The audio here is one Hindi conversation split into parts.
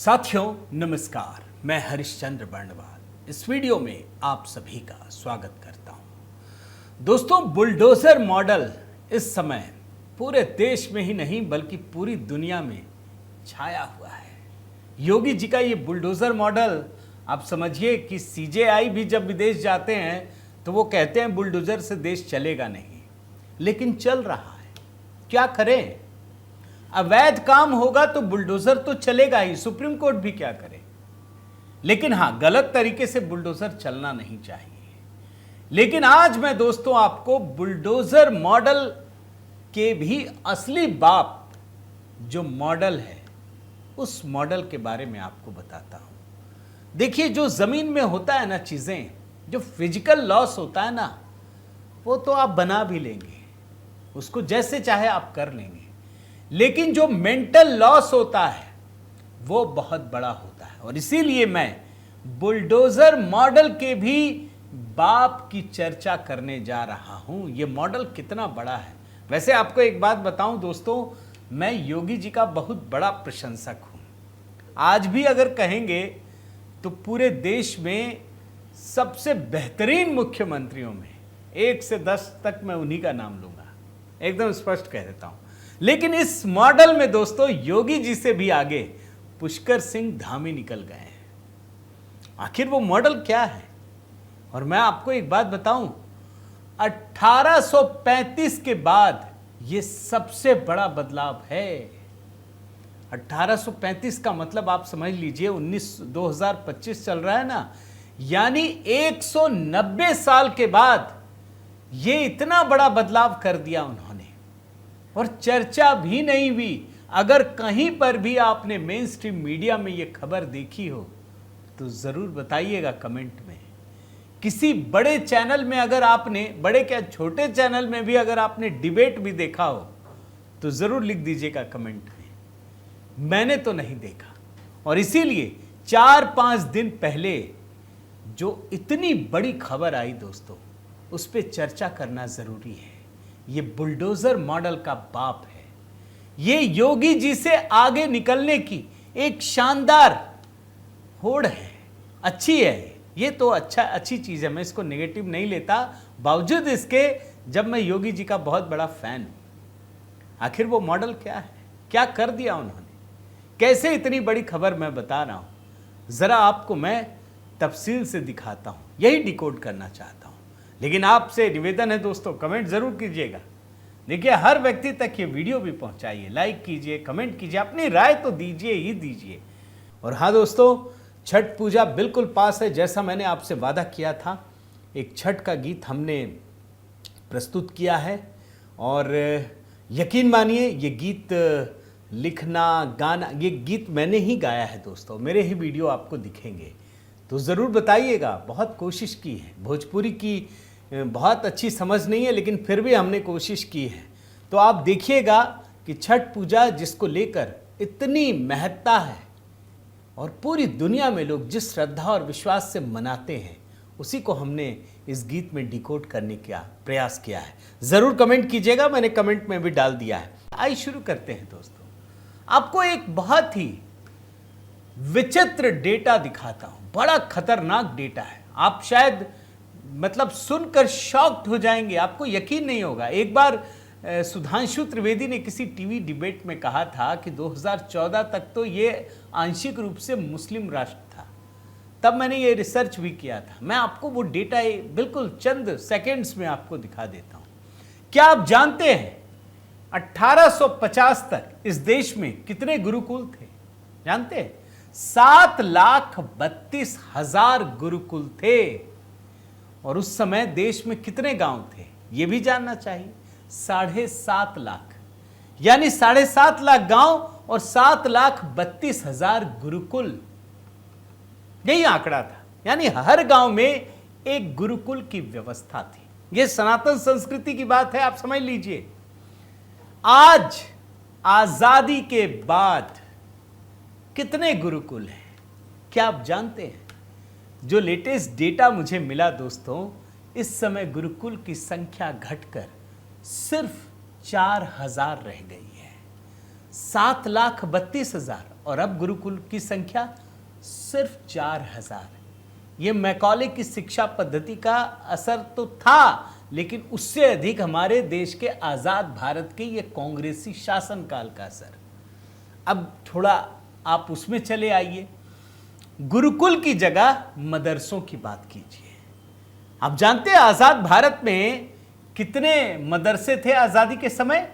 साथियों नमस्कार, मैं हरिश्चंद्र बर्णवाल इस वीडियो में आप सभी का स्वागत करता हूं। दोस्तों, बुलडोजर मॉडल इस समय पूरे देश में ही नहीं बल्कि पूरी दुनिया में छाया हुआ है। योगी जी का ये बुलडोजर मॉडल आप समझिए कि सीजेआई भी जब विदेश जाते हैं तो वो कहते हैं बुलडोजर से देश चलेगा नहीं, लेकिन चल रहा है। क्या करें? अवैध काम होगा तो बुलडोजर तो चलेगा ही, सुप्रीम कोर्ट भी क्या करे। लेकिन हां, गलत तरीके से बुलडोजर चलना नहीं चाहिए। लेकिन आज मैं दोस्तों आपको बुलडोजर मॉडल के भी असली बाप जो मॉडल है उस मॉडल के बारे में आपको बताता हूं। देखिए, जो जमीन में होता है ना चीजें, जो फिजिकल लॉस होता है ना, वो तो आप बना भी लेंगे, उसको जैसे चाहे आप कर लेंगे। लेकिन जो मेंटल लॉस होता है वो बहुत बड़ा होता है, और इसीलिए मैं बुलडोजर मॉडल के भी बाप की चर्चा करने जा रहा हूं। ये मॉडल कितना बड़ा है। वैसे आपको एक बात बताऊं दोस्तों, मैं योगी जी का बहुत बड़ा प्रशंसक हूं। आज भी अगर कहेंगे तो पूरे देश में सबसे बेहतरीन मुख्यमंत्रियों में 1 से 10 तक मैं उन्हीं का नाम लूंगा, एकदम स्पष्ट कह देता हूं। लेकिन इस मॉडल में दोस्तों योगी जी से भी आगे पुष्कर सिंह धामी निकल गए हैं। आखिर वो मॉडल क्या है? और मैं आपको एक बात बताऊं, 1835 के बाद ये सबसे बड़ा बदलाव है। 1835 का मतलब आप समझ लीजिए 2025 चल रहा है ना, यानी 190 साल के बाद ये इतना बड़ा बदलाव कर दिया उन्होंने। और चर्चा भी नहीं हुई। अगर कहीं पर भी आपने मेन स्ट्रीम मीडिया में ये खबर देखी हो तो जरूर बताइएगा कमेंट में। किसी बड़े चैनल में अगर आपने, बड़े क्या छोटे चैनल में भी अगर आपने डिबेट भी देखा हो तो जरूर लिख दीजिएगा कमेंट में। मैंने तो नहीं देखा, और इसीलिए 4-5 दिन पहले जो इतनी बड़ी खबर आई दोस्तों, उस पर चर्चा करना जरूरी है। ये बुलडोजर मॉडल का बाप है। ये योगी जी से आगे निकलने की एक शानदार होड़ है। अच्छी है ये तो, अच्छी चीज है, मैं इसको नेगेटिव नहीं लेता। बावजूद इसके जब मैं योगी जी का बहुत बड़ा फैन हूं। आखिर वो मॉडल क्या है, क्या कर दिया उन्होंने, कैसे इतनी बड़ी खबर मैं बता रहा हूं, जरा आपको मैं तफसील से दिखाता हूं। यही डिकोड करना चाहता हूं। लेकिन आपसे निवेदन है दोस्तों, कमेंट जरूर कीजिएगा। देखिए, हर व्यक्ति तक ये वीडियो भी पहुंचाइए, लाइक कीजिए, कमेंट कीजिए, अपनी राय तो दीजिए ही दीजिए। और हाँ दोस्तों, छठ पूजा बिल्कुल पास है। जैसा मैंने आपसे वादा किया था, एक छठ का गीत हमने प्रस्तुत किया है, और यकीन मानिए ये गीत लिखना, गाना, ये गीत मैंने ही गाया है दोस्तों। मेरे ही वीडियो आपको दिखेंगे तो ज़रूर बताइएगा। बहुत कोशिश की है, भोजपुरी की बहुत अच्छी समझ नहीं है, लेकिन फिर भी हमने कोशिश की है। तो आप देखिएगा कि छठ पूजा जिसको लेकर इतनी महत्ता है और पूरी दुनिया में लोग जिस श्रद्धा और विश्वास से मनाते हैं, उसी को हमने इस गीत में डिकोड करने का प्रयास किया है। ज़रूर कमेंट कीजिएगा, मैंने कमेंट में भी डाल दिया है। आइए शुरू करते हैं दोस्तों। आपको एक बहुत ही विचित्र डेटा दिखाता हूं। बड़ा खतरनाक डेटा है। आप शायद सुनकर शॉक्ड हो जाएंगे, आपको यकीन नहीं होगा। एक बार सुधांशु त्रिवेदी ने किसी टीवी डिबेट में कहा था कि 2014 तक तो ये आंशिक रूप से मुस्लिम राष्ट्र था। तब मैंने ये रिसर्च भी किया था। मैं आपको वो डेटा बिल्कुल चंद सेकंड्स में आपको दिखा देता हूं। क्या आप जानते हैं 1850 तक इस देश में कितने गुरुकुल थे? जानते हैं? 7,32,000 गुरुकुल थे। और उस समय देश में कितने गांव थे यह भी जानना चाहिए। 7.5 लाख, यानी 7.5 लाख गांव और 7,32,000 गुरुकुल, यही आंकड़ा था। यानी हर गांव में एक गुरुकुल की व्यवस्था थी। यह सनातन संस्कृति की बात है, आप समझ लीजिए। आज आजादी के बाद कितने गुरुकुल हैं, क्या आप जानते हैं? जो लेटेस्ट डेटा मुझे मिला दोस्तों, इस समय गुरुकुल की संख्या घटकर सिर्फ 4,000 रह गई है। 7,32,000 और अब गुरुकुल की संख्या सिर्फ 4,000। ये मैकॉले की शिक्षा पद्धति का असर तो था, लेकिन उससे अधिक हमारे देश के आजाद भारत के ये कांग्रेसी शासनकाल का असर। अब थोड़ा आप उसमें चले आइए, गुरुकुल की जगह मदरसों की बात कीजिए। आप जानते हैं आजाद भारत में कितने मदरसे थे आजादी के समय?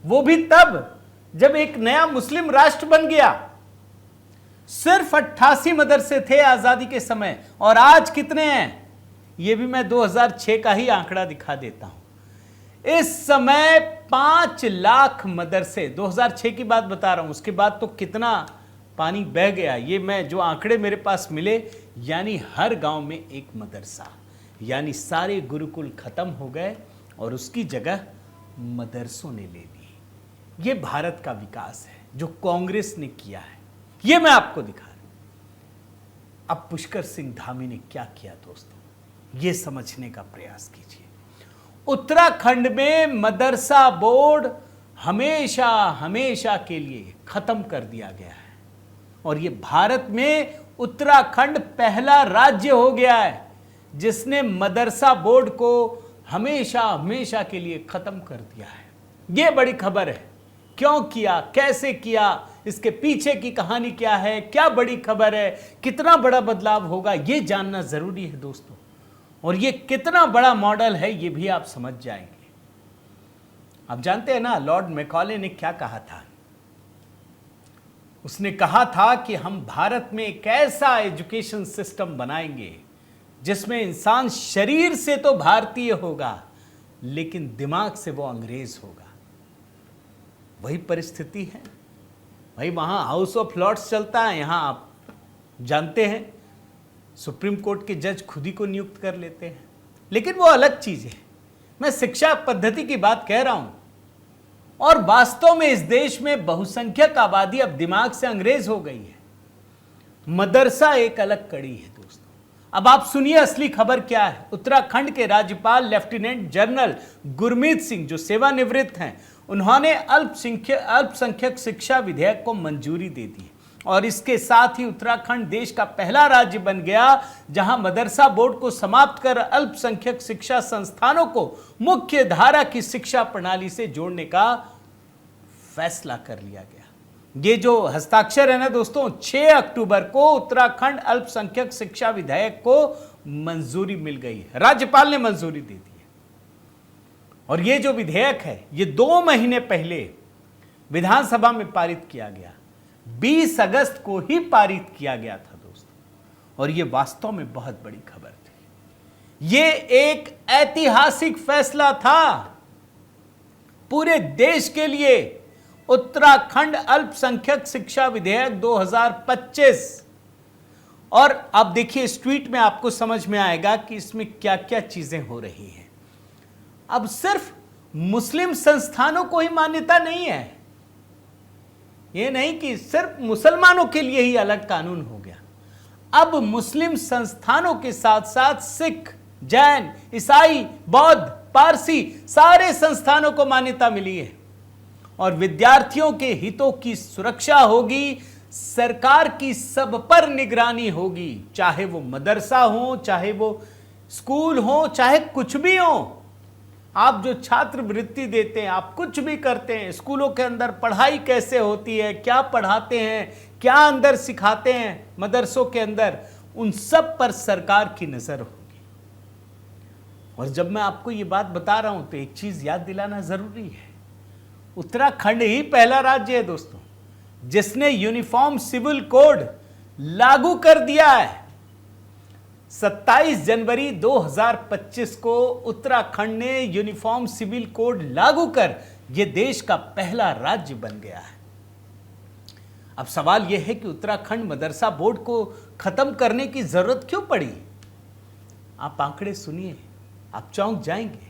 वो भी तब जब एक नया मुस्लिम राष्ट्र बन गया। सिर्फ 88 मदरसे थे आजादी के समय, और आज कितने हैं? ये भी मैं 2006 का ही आंकड़ा दिखा देता हूं। इस समय 5 लाख मदरसे, 2006 की बात बता रहा हूं, उसके बाद तो कितना पानी बह गया। ये मैं जो आंकड़े मेरे पास मिले, यानी हर गांव में एक मदरसा, यानी सारे गुरुकुल खत्म हो गए और उसकी जगह मदरसों ने ले ली। ये भारत का विकास है जो कांग्रेस ने किया है, ये मैं आपको दिखा रहा हूं। अब पुष्कर सिंह धामी ने क्या किया दोस्तों, ये समझने का प्रयास कीजिए। उत्तराखंड में मदरसा बोर्ड हमेशा हमेशा के लिए खत्म कर दिया गया है, और ये भारत में उत्तराखंड पहला राज्य हो गया है जिसने मदरसा बोर्ड को हमेशा हमेशा के लिए खत्म कर दिया है। ये बड़ी खबर है। क्यों किया, कैसे किया, इसके पीछे की कहानी क्या है, क्या बड़ी खबर है, कितना बड़ा बदलाव होगा, ये जानना जरूरी है दोस्तों। और ये कितना बड़ा मॉडल है ये भी आप समझ जाएंगे। आप जानते हैं ना, लॉर्ड मैकॉले ने क्या कहा था? उसने कहा था कि हम भारत में एक ऐसा एजुकेशन सिस्टम बनाएंगे जिसमें इंसान शरीर से तो भारतीय होगा, लेकिन दिमाग से वो अंग्रेज होगा। वही परिस्थिति है भाई, वहां हाउस ऑफ लॉर्ड्स चलता है, यहां आप जानते हैं सुप्रीम कोर्ट के जज खुद ही को नियुक्त कर लेते हैं। लेकिन वो अलग चीज है, मैं शिक्षा पद्धति की बात कह रहा हूं। और वास्तव में इस देश में बहुसंख्यक आबादी अब दिमाग से अंग्रेज हो गई है। मदरसा एक अलग कड़ी है दोस्तों। अब आप सुनिए असली खबर क्या है। उत्तराखंड के राज्यपाल लेफ्टिनेंट जनरल गुरमीत सिंह, जो सेवानिवृत्त हैं, उन्होंने अल्पसंख्यक शिक्षा विधेयक को मंजूरी दे दी, और इसके साथ ही उत्तराखंड देश का पहला राज्य बन गया जहां मदरसा बोर्ड को समाप्त कर अल्पसंख्यक शिक्षा संस्थानों को मुख्य धारा की शिक्षा प्रणाली से जोड़ने का फैसला कर लिया गया। ये जो हस्ताक्षर है ना दोस्तों, 6 अक्टूबर को उत्तराखंड अल्पसंख्यक शिक्षा विधेयक को मंजूरी मिल गई है, राज्यपाल ने मंजूरी दे दी है। और ये जो विधेयक है ये 2 महीने पहले विधानसभा में पारित किया गया, 20 अगस्त को ही पारित किया गया था दोस्तों। और ये वास्तव में बहुत बड़ी खबर थी। ये एक ऐतिहासिक फैसला था पूरे देश के लिए। उत्तराखंड अल्पसंख्यक शिक्षा विधेयक 2025। और अब देखिए इस ट्वीट में आपको समझ में आएगा कि इसमें क्या क्या चीजें हो रही हैं। अब सिर्फ मुस्लिम संस्थानों को ही मान्यता नहीं है, ये नहीं कि सिर्फ मुसलमानों के लिए ही अलग कानून हो गया। अब मुस्लिम संस्थानों के साथ साथ सिख, जैन, ईसाई, बौद्ध, पारसी सारे संस्थानों को मान्यता मिली है। और विद्यार्थियों के हितों की सुरक्षा होगी, सरकार की सब पर निगरानी होगी, चाहे वो मदरसा हो, चाहे वो स्कूल हो, चाहे कुछ भी हो। आप जो छात्रवृत्ति देते हैं, आप कुछ भी करते हैं, स्कूलों के अंदर पढ़ाई कैसे होती है, क्या पढ़ाते हैं, क्या अंदर सिखाते हैं मदरसों के अंदर, उन सब पर सरकार की नजर होगी। और जब मैं आपको ये बात बता रहा हूं तो एक चीज याद दिलाना जरूरी है। उत्तराखंड ही पहला राज्य है दोस्तों जिसने यूनिफॉर्म सिविल कोड लागू कर दिया है। 27 जनवरी 2025 को उत्तराखंड ने यूनिफॉर्म सिविल कोड लागू कर यह देश का पहला राज्य बन गया है। अब सवाल यह है कि उत्तराखंड मदरसा बोर्ड को खत्म करने की जरूरत क्यों पड़ी? आप आंकड़े सुनिए, आप चौंक जाएंगे।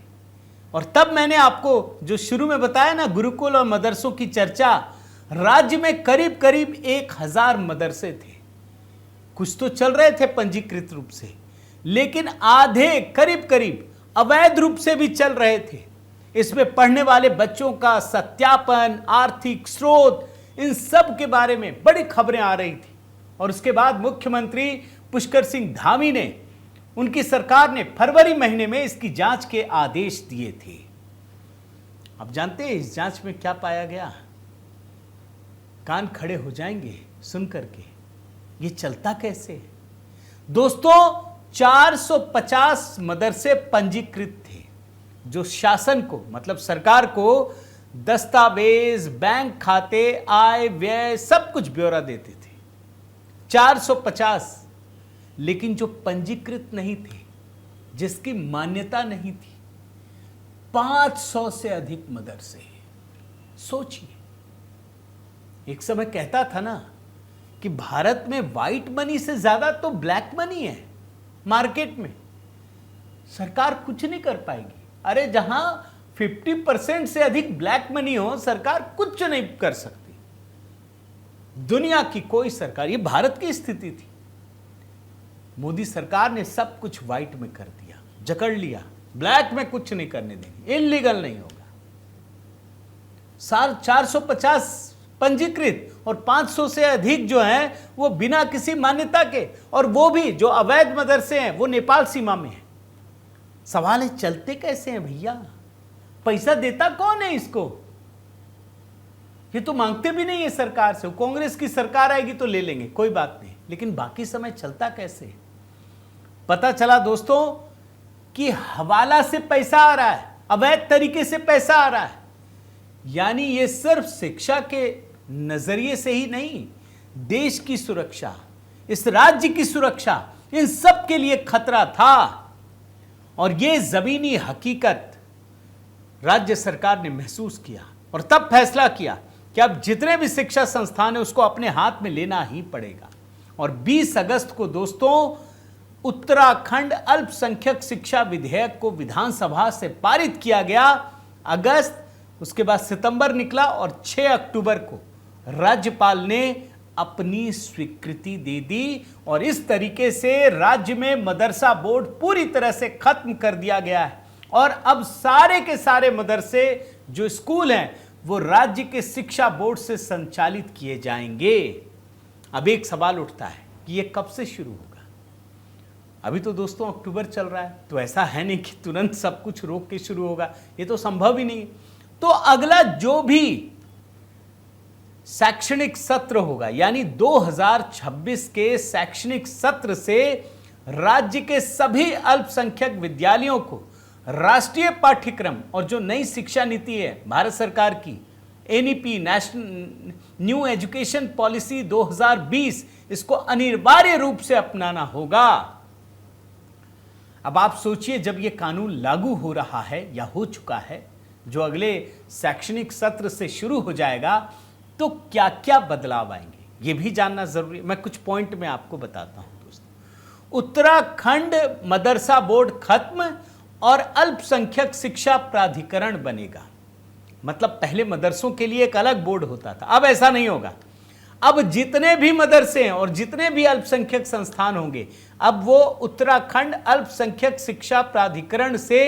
और तब मैंने आपको जो शुरू में बताया ना, गुरुकुल और मदरसों की चर्चा, राज्य में करीब करीब 1000 मदरसे थे। कुछ तो चल रहे थे पंजीकृत रूप से, लेकिन आधे करीब करीब अवैध रूप से भी चल रहे थे। इसमें पढ़ने वाले बच्चों का सत्यापन, आर्थिक स्रोत, इन सब के बारे में बड़ी खबरें आ रही थी। और उसके बाद मुख्यमंत्री पुष्कर सिंह धामी ने, उनकी सरकार ने फरवरी महीने में इसकी जांच के आदेश दिए थे। अब जानते हैं इस जांच में क्या पाया गया? कान खड़े हो जाएंगे सुन करके, ये चलता कैसे? दोस्तों 450 मदरसे पंजीकृत थे जो शासन को, मतलब सरकार को दस्तावेज, बैंक खाते, आय व्यय सब कुछ ब्यौरा देते थे। 450, लेकिन जो पंजीकृत नहीं थे, जिसकी मान्यता नहीं थी, 500 से अधिक मदरसे। सोचिए, एक समय कहता था ना कि भारत में व्हाइट मनी से ज्यादा तो ब्लैक मनी है मार्केट में, सरकार कुछ नहीं कर पाएगी। अरे जहां 50% से अधिक ब्लैक मनी हो, सरकार कुछ नहीं कर सकती। दुनिया की कोई सरकार, ये भारत की स्थिति थी। मोदी सरकार ने सब कुछ व्हाइट में कर दिया, जकड़ लिया, ब्लैक में कुछ नहीं करने देंगे, इलीगल नहीं होगा। 450 पंजीकृत और 500 से अधिक जो हैं वो बिना किसी मान्यता के, और वो भी जो अवैध मदरसे हैं वो नेपाल सीमा में है। सवाल है चलते कैसे हैं भैया? पैसा देता कौन है इसको? ये तो मांगते भी नहीं है सरकार से। कांग्रेस की सरकार आएगी तो ले लेंगे, कोई बात नहीं, लेकिन बाकी समय चलता कैसे? पता चला दोस्तों कि हवाला से पैसा आ रहा है, अवैध तरीके से पैसा आ रहा है। यानी ये सिर्फ शिक्षा के नजरिए से ही नहीं, देश की सुरक्षा, इस राज्य की सुरक्षा, इन सब के लिए खतरा था। और ये जमीनी हकीकत राज्य सरकार ने महसूस किया और तब फैसला किया कि अब जितने भी शिक्षा संस्थान है उसको अपने हाथ में लेना ही पड़ेगा। और 20 अगस्त को दोस्तों उत्तराखंड अल्पसंख्यक शिक्षा विधेयक को विधानसभा से पारित किया गया। अगस्त, उसके बाद सितंबर निकला और 6 अक्टूबर को राज्यपाल ने अपनी स्वीकृति दे दी। और इस तरीके से राज्य में मदरसा बोर्ड पूरी तरह से खत्म कर दिया गया है। और अब सारे के सारे मदरसे जो स्कूल हैं वो राज्य के शिक्षा बोर्ड से संचालित किए जाएंगे। अब एक सवाल उठता है कि ये कब से शुरू होगा? अभी तो दोस्तों अक्टूबर चल रहा है, तो ऐसा है नहीं कि तुरंत सब कुछ रोक के शुरू होगा, ये तो संभव ही नहीं। तो अगला जो भी शैक्षणिक सत्र होगा, यानी 2026 के शैक्षणिक सत्र से राज्य के सभी अल्पसंख्यक विद्यालयों को राष्ट्रीय पाठ्यक्रम और जो नई शिक्षा नीति है भारत सरकार की, NEP, national new education policy 2020, इसको अनिवार्य रूप से अपनाना होगा। अब आप सोचिए, जब यह कानून लागू हो रहा है या हो चुका है, जो अगले शैक्षणिक सत्र से शुरू हो जाएगा, तो क्या क्या बदलाव आएंगे ये भी जानना जरूरी है। मैं कुछ पॉइंट में आपको बताता हूं दोस्तों। उत्तराखंड मदरसा बोर्ड खत्म और अल्पसंख्यक शिक्षा प्राधिकरण बनेगा। मतलब पहले मदरसों के लिए एक अलग बोर्ड होता था, अब ऐसा नहीं होगा। अब जितने भी मदरसे हैं और जितने भी अल्पसंख्यक संस्थान होंगे, अब वो उत्तराखंड अल्पसंख्यक शिक्षा प्राधिकरण से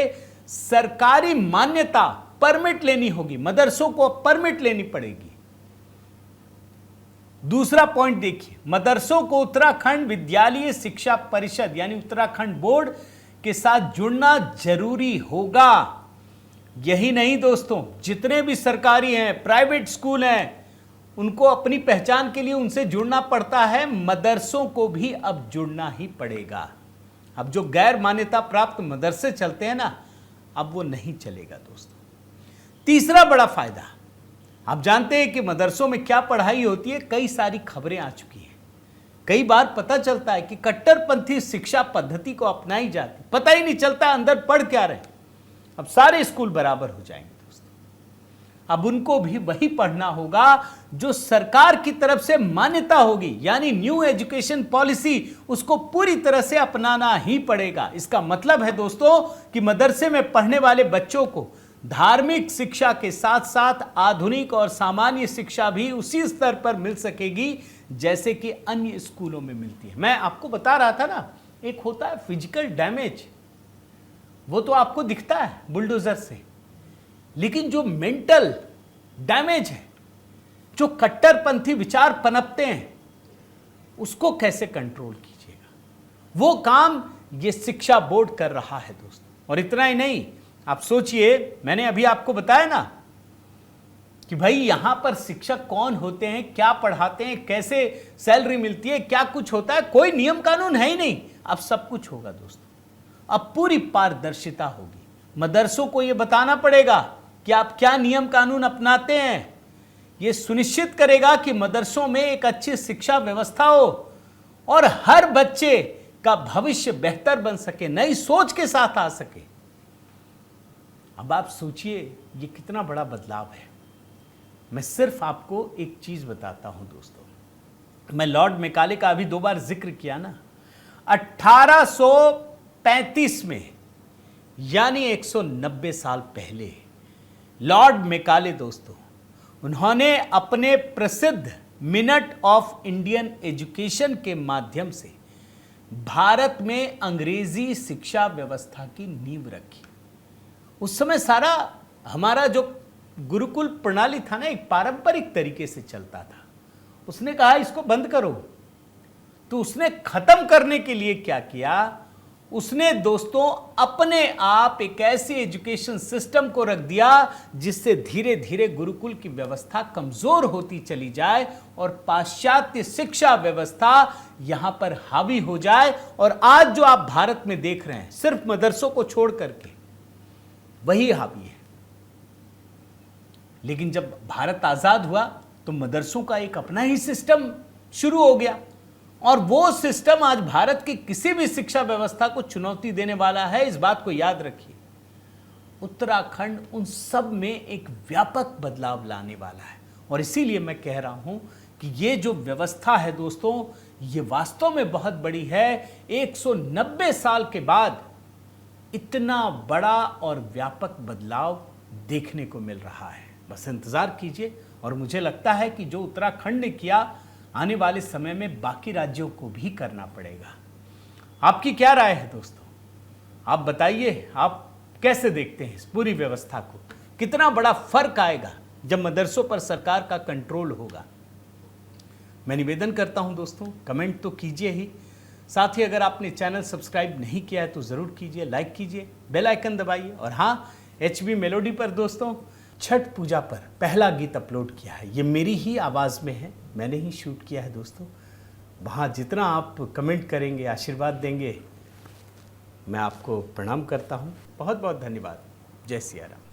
सरकारी मान्यता, परमिट लेनी होगी। मदरसों को परमिट लेनी पड़ेगी। दूसरा पॉइंट देखिए, मदरसों को उत्तराखंड विद्यालय शिक्षा परिषद यानी उत्तराखंड बोर्ड के साथ जुड़ना जरूरी होगा। यही नहीं दोस्तों, जितने भी सरकारी हैं, प्राइवेट स्कूल हैं, उनको अपनी पहचान के लिए उनसे जुड़ना पड़ता है। मदरसों को भी अब जुड़ना ही पड़ेगा। अब जो गैर मान्यता प्राप्त मदरसे चलते हैं ना, अब वो नहीं चलेगा दोस्तों। तीसरा बड़ा फायदा, आप जानते हैं कि मदरसों में क्या पढ़ाई होती है, कई सारी खबरें आ चुकी हैं। कई बार पता चलता है कि कट्टरपंथी शिक्षा पद्धति को अपनाई जाती, पता ही नहीं चलता अंदर पढ़ क्या रहे। अब सारे स्कूल बराबर हो जाएंगे दोस्तों। अब उनको भी वही पढ़ना होगा जो सरकार की तरफ से मान्यता होगी, यानी न्यू एजुकेशन पॉलिसी, उसको पूरी तरह से अपनाना ही पड़ेगा। इसका मतलब है दोस्तों कि मदरसे में पढ़ने वाले बच्चों को धार्मिक शिक्षा के साथ साथ आधुनिक और सामान्य शिक्षा भी उसी स्तर पर मिल सकेगी जैसे कि अन्य स्कूलों में मिलती है। मैं आपको बता रहा था ना, एक होता है फिजिकल डैमेज, वो तो आपको दिखता है बुलडोजर से, लेकिन जो मेंटल डैमेज है, जो कट्टरपंथी विचार पनपते हैं उसको कैसे कंट्रोल कीजिएगा? वो काम ये शिक्षा बोर्ड कर रहा है दोस्तों। और इतना ही नहीं, आप सोचिए, मैंने अभी आपको बताया ना कि भाई यहां पर शिक्षक कौन होते हैं, क्या पढ़ाते हैं, कैसे सैलरी मिलती है, क्या कुछ होता है, कोई नियम कानून है ही नहीं। अब सब कुछ होगा दोस्तों, अब पूरी पारदर्शिता होगी। मदरसों को यह बताना पड़ेगा कि आप क्या नियम कानून अपनाते हैं। यह सुनिश्चित करेगा कि मदरसों में एक अच्छी शिक्षा व्यवस्था हो और हर बच्चे का भविष्य बेहतर बन सके, नई सोच के साथ आ सके। अब आप सोचिए ये कितना बड़ा बदलाव है। मैं सिर्फ आपको एक चीज बताता हूं दोस्तों, मैं लॉर्ड मैकाले का अभी 2 बार जिक्र किया ना। 1835 में, यानी 190 साल पहले, लॉर्ड मैकाले दोस्तों, उन्होंने अपने प्रसिद्ध मिनट ऑफ इंडियन एजुकेशन के माध्यम से भारत में अंग्रेजी शिक्षा व्यवस्था की नींव रखी। उस समय सारा हमारा जो गुरुकुल प्रणाली था ना, एक पारंपरिक तरीके से चलता था। उसने कहा इसको बंद करो। तो उसने खत्म करने के लिए क्या किया? उसने दोस्तों अपने आप एक ऐसे एजुकेशन सिस्टम को रख दिया जिससे धीरे धीरे गुरुकुल की व्यवस्था कमजोर होती चली जाए और पाश्चात्य शिक्षा व्यवस्था यहां पर हावी हो जाए। और आज जो आप भारत में देख रहे हैं, सिर्फ मदरसों को छोड़ करके, वही हावी है। लेकिन जब भारत आजाद हुआ तो मदरसों का एक अपना ही सिस्टम शुरू हो गया और वो सिस्टम आज भारत की किसी भी शिक्षा व्यवस्था को चुनौती देने वाला है। इस बात को याद रखिए। उत्तराखंड उन सब में एक व्यापक बदलाव लाने वाला है और इसीलिए मैं कह रहा हूं कि ये जो व्यवस्था है दोस्तों, ये वास्तव में बहुत बड़ी है। 190 साल के बाद इतना बड़ा और व्यापक बदलाव देखने को मिल रहा है। बस इंतजार कीजिए और मुझे लगता है कि जो उत्तराखंड ने किया, आने वाले समय में बाकी राज्यों को भी करना पड़ेगा। आपकी क्या राय है दोस्तों? आप बताइए, आप कैसे देखते हैं इस पूरी व्यवस्था को? कितना बड़ा फर्क आएगा जब मदरसों पर सरकार का कंट्रोल होगा? मैं निवेदन करता हूं दोस्तों, कमेंट तो कीजिए ही, साथ ही अगर आपने चैनल सब्सक्राइब नहीं किया है तो ज़रूर कीजिए, लाइक कीजिए, बेल आइकन दबाइए। और हाँ, HB मेलोडी पर दोस्तों छठ पूजा पर पहला गीत अपलोड किया है। ये मेरी ही आवाज़ में है, मैंने ही शूट किया है दोस्तों। वहाँ जितना आप कमेंट करेंगे, आशीर्वाद देंगे, मैं आपको प्रणाम करता हूँ। बहुत बहुत धन्यवाद। जय सिया राम।